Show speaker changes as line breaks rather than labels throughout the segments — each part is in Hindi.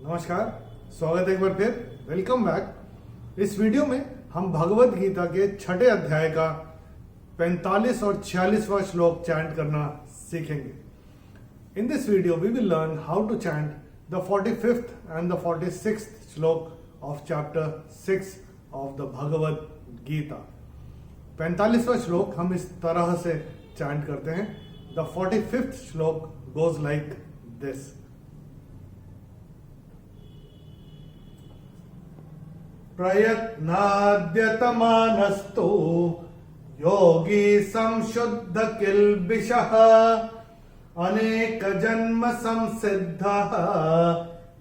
नमस्कार, स्वागत है एक बार फिर। Welcome back. इस वीडियो में हम भगवत गीता के छठे अध्याय का 45 और 46वां श्लोक चैंट करना सीखेंगे। In this video we will learn how to chant the 45th and the 46th shloka of chapter 6 of the Bhagavad Gita. 45वां श्लोक हम इस तरह से चैंट करते हैं। द 45th श्लोक गोज लाइक दिस। प्रयत्नाद्यतमानस्तु योगी संशुद्ध किल्बिषः अनेक जन्म संसिद्धः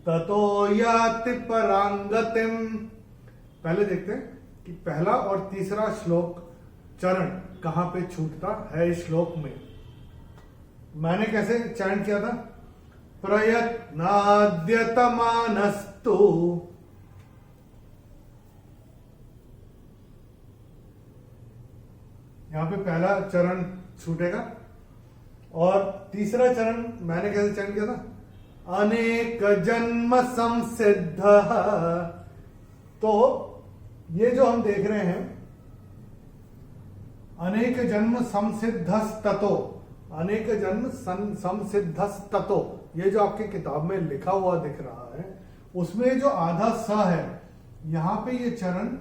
ततो याति परांगतिम। पहले देखते हैं कि पहला और तीसरा श्लोक चरण कहां पे छूटता है इस श्लोक में। मैंने कैसे चैंट किया था? प्रयत्नाद्यतमानस्तु, यहां पे पहला चरण छूटेगा और तीसरा चरण मैंने कैसे चैंट किया था? अनेक जन्म संसिद्ध। तो ये जो हम देख रहे हैं अनेक जन्म संसिद्धस्ततो, अनेक जन्म संसिद्धस्ततो, ये जो आपकी किताब में लिखा हुआ दिख रहा है उसमें जो आधा स है यहां पे ये चरण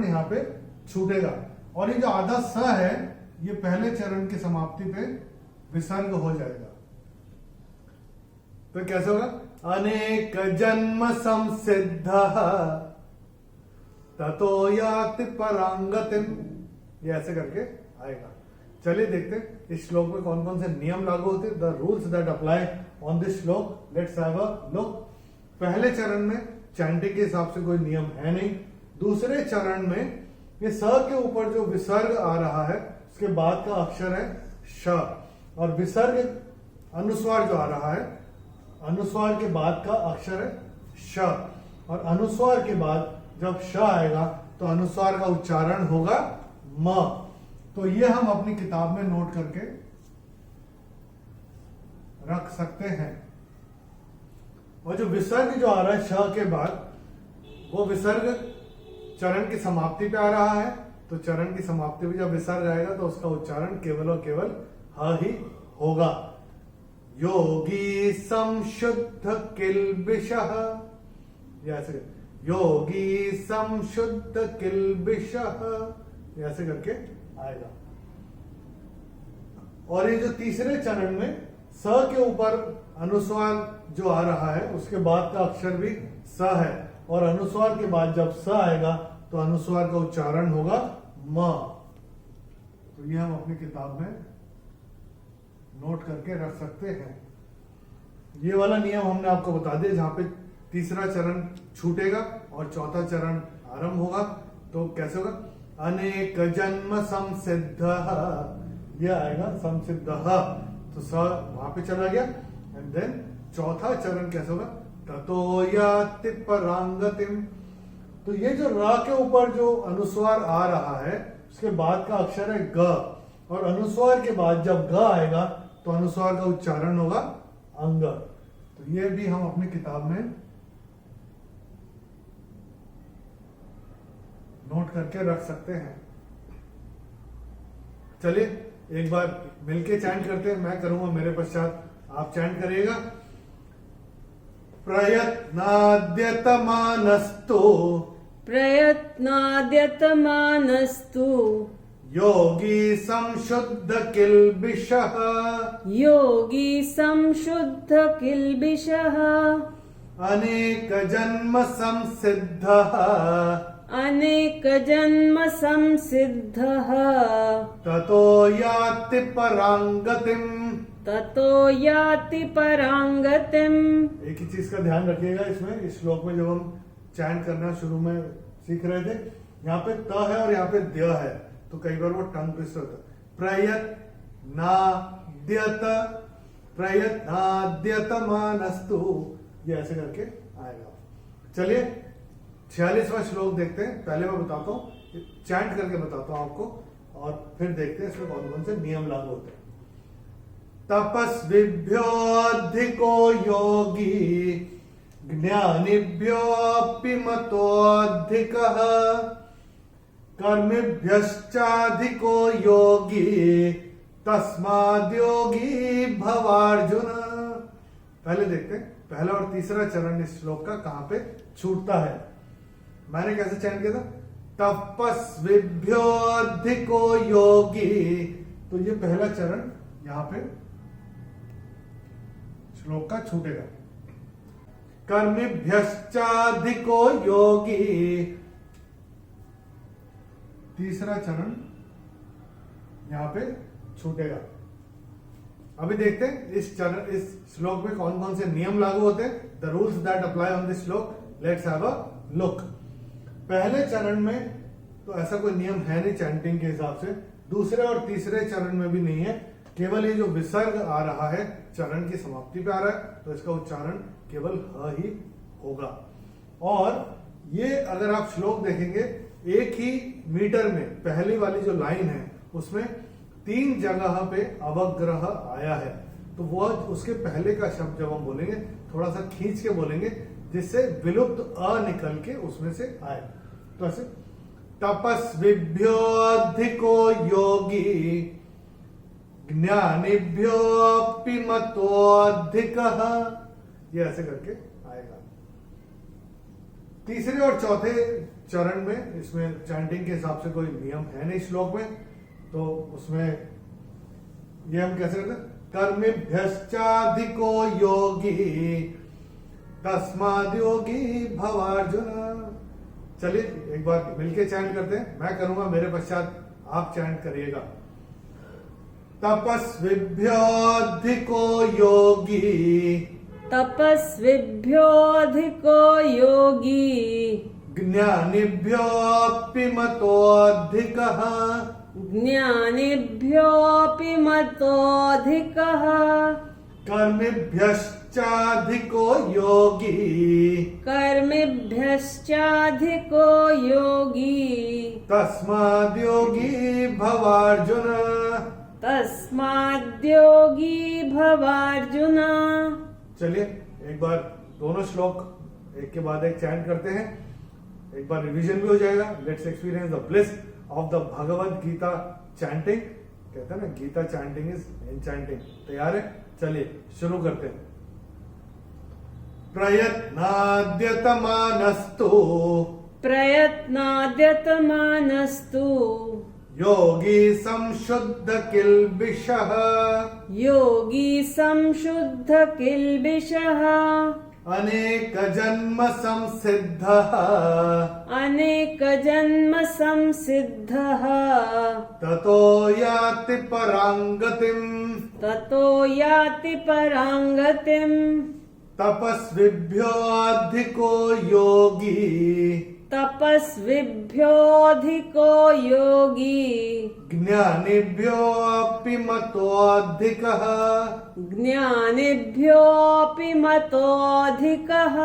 यहां पे छूटेगा और ये जो आधा स है ये पहले चरण की समाप्ति पे विसर्ग हो जाएगा। तो कैसे होगा? अनेक जन्म संसिद्ध ततो याति परांगतिम, ये ऐसे करके आएगा। चलिए देखते हैं इस श्लोक में कौन कौन से नियम लागू होते हैं। The rules that apply on this shloka. Let's have a look. पहले चरण में चैंटिंग के हिसाब से कोई नियम है नहीं। दूसरे चरण में ये स के ऊपर जो विसर्ग आ रहा है उसके बाद का अक्षर है श और विसर्ग अनुस्वार जो आ रहा है अनुस्वार के बाद का अक्षर है श और अनुस्वार के बाद जब श आएगा तो अनुस्वार का उच्चारण होगा म। तो ये हम अपनी किताब में नोट करके रख सकते हैं। और जो विसर्ग जो आ रहा है श के बाद वो विसर्ग चरण की समाप्ति पे आ रहा है। तो चरण की समाप्ति पे जब विसर्ग आएगा तो उसका उच्चारण केवल और केवल ह ही होगा। योगी संशुद्ध किल्बिषः, ऐसे योगी संशुद्ध किल्बिषः, ऐसे करके आएगा। और ये जो तीसरे चरण में स के ऊपर अनुस्वार जो आ रहा है उसके बाद का अक्षर भी स है और अनुस्वार के बाद जब स आएगा तो अनुस्वार का उच्चारण होगा म। तो ये हम अपनी किताब में नोट करके रख सकते हैं। ये वाला नियम हमने आपको बता दिया जहां पे तीसरा चरण छूटेगा और चौथा चरण आरंभ होगा। तो कैसे होगा? अनेक जन्म संसिद्ध, ये आएगा संसिद्ध, तो स वहां पे चला गया। एंड देन चौथा चरण कैसे होगा? ततो याति परांगतिम। तो ये जो र के ऊपर जो अनुस्वार आ रहा है उसके बाद का अक्षर है ग और अनुस्वार के बाद जब ग आएगा तो अनुस्वार का उच्चारण होगा अंग। तो ये भी हम अपनी किताब में नोट करके रख सकते हैं। चलिए एक बार मिलके चैंट करते हैं। मैं करूंगा, मेरे पश्चात आप चैंट करिएगा। प्रयत्नाद्यतमानस्तु,
प्रयत्नाद्यतमानस्तु
योगी संशुद्ध किल्बिषः,
योगी संशुद्ध किल्बिषः
अनेक जन्म संसिद्धः,
अनेक जन्म संसिद्धः
ततो याति परांगतिम।
ततो याति परांगतिम।
एक ही चीज का ध्यान रखिएगा इसमें, इस श्लोक में जब हम चैंट करना शुरू में सीख रहे थे यहाँ पे त है और यहाँ पे द्य है तो कई बार वो टंग ट्विस्ट होता है। प्रयत्नाद्यतमानस्तु, ये ऐसे करके आएगा। चलिए 46वां श्लोक देखते हैं। पहले मैं बताता हूँ, चैंट करके बताता हूँ आपको और फिर देखते हैं इसमें कौन कौन से नियम लागू होते हैं। तपस्विभ्योऽधिको योगी ज्ञानिभ्योऽपि मतोऽधिकः कर्मिभ्यश्चाधिको योगी तस्माद्योगी भवार्जुन। पहले देखते हैं पहला और तीसरा चरण इस श्लोक का कहां पे छूटता है। मैंने कैसे चयन किया था? तपस्विभ्योऽधिको योगी, तो ये पहला चरण यहां पे श्लोक का छूटेगा। कर्मिभ्यश्चाधिको योगी, तीसरा चरण यहां पे छूटेगा। अभी देखते हैं इस श्लोक में कौन कौन से नियम लागू होते हैं। The rules that apply on this shloka, let's have a look. पहले चरण में तो ऐसा कोई नियम है नहीं चैंटिंग के हिसाब से, दूसरे और तीसरे चरण में भी नहीं है, केवल ये जो विसर्ग आ रहा है चरण की समाप्ति पे आ रहा है, तो इसका उच्चारण केवल ह ही होगा। और ये अगर आप श्लोक देखेंगे एक ही मीटर में पहली वाली जो लाइन है उसमें 3 जगह पे अवग्रह आया है, तो वो उसके पहले का शब्द जब हम बोलेंगे थोड़ा सा खींच के बोलेंगे जिससे विलुप्त अ निकल के उसमें से आए। तो ऐसे तपस्विभ्योऽधिको योगी ज्ञानिभ्योऽपि मतोऽधिकः, ये ऐसे करके आएगा। तीसरे और चौथे चरण में इसमें चैंटिंग के हिसाब से कोई नियम है नहीं श्लोक में, तो उसमें ये हम कैसे करते हैं? कर्मिभ्यश्चाधिको योगी तस्माद् योगी भवार्जुन। चलिए एक बार मिलके चैंट करते हैं, मैं करूंगा मेरे पश्चात आप चैंट करिएगा। तपस्विभ्योऽधिको योगी
तपस्विभ्योऽधिको योगी
ज्ञानिभ्योऽपि मतोऽधिकः
ज्ञानिभ्योऽपि मतोऽधिकः
कर्मिभ्यश्चाधिको योगी
कर्मिभ्यश्चाधिको योगी
तस्माद्योगी भवार्जुन।
तस्माद्योगी भवार्जुन।
चलिए एक बार दोनों श्लोक एक के बाद एक चैंट करते हैं, एक बार रिवीजन भी हो जाएगा। Let's experience the bliss of the Bhagavad Gita chanting. कहते हैं ना गीता चैंटिंग इज एन्चैंटिंग। तैयार है? चलिए शुरू करते हैं। प्रयत्नाद्यतमानस्तु
प्रयत्नाद्यतमानस्तु
योगी संशुद्ध किल्बिषः
योगी संशुद्ध किल्बिषः
अनेक जन्म संसिद्धः
अनेक जन्म संसिद्धः
ततो याति परांगतिम्
ततो याति परांगतिम्
तपस्विभ्योऽधिको योगी
तपस्विभ्योऽधिको योगी
ज्ञानिभ्योऽपि मतोऽधिकः
ज्ञानिभ्योऽपि मतोऽधिकः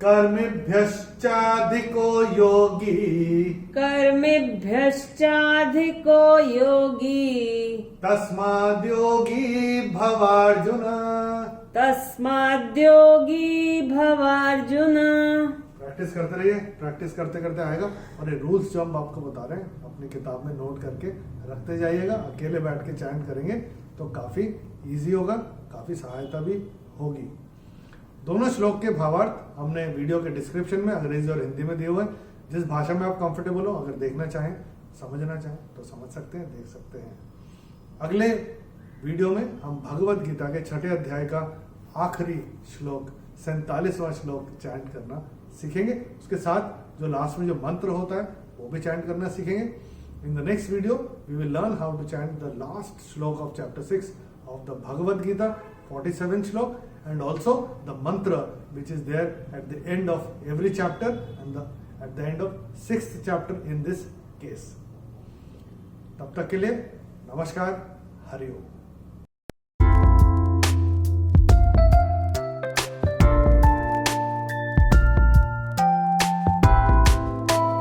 कर्मिभ्यश्चाधिको योगी
कर्मिभ्यश्चाधिको योगी
तस्माद्योगी भवार्जुन।
तस्माद्योगी भवार्जुन।
प्रैक्टिस करते रहिए, प्रैक्टिस करते करते आएगा। और ये रूल्स जो हम आपको बता रहे हैं अपनी किताब में नोट करके रखते जाइएगा। अकेले बैठ के चैंट करेंगे तो काफी इजी होगा, काफी सहायता भी होगी। दोनों श्लोक के भावार्थ हमने वीडियो के डिस्क्रिप्शन में अंग्रेजी और हिंदी में दिए हुए हैं। जिस भाषा में आप कंफर्टेबल हो, अगर देखना चाहें समझना चाहें तो समझ सकते हैं, देख सकते हैं। अगले वीडियो में हम भगवद गीता के 6ठे अध्याय का आखिरी श्लोक 47वां श्लोक चैंट करना सीखेंगे। उसके साथ जो लास्ट में जो मंत्र होता है वो भी चैंट करना सीखेंगे। In the next video we will learn how to chant the last shloka of chapter 6 of the Bhagavad Gita 47 shloka and also the mantra which is there at the end of every chapter and at the end of 6th chapter in this case. तब तक के लिए नमस्कार, हरि ओम।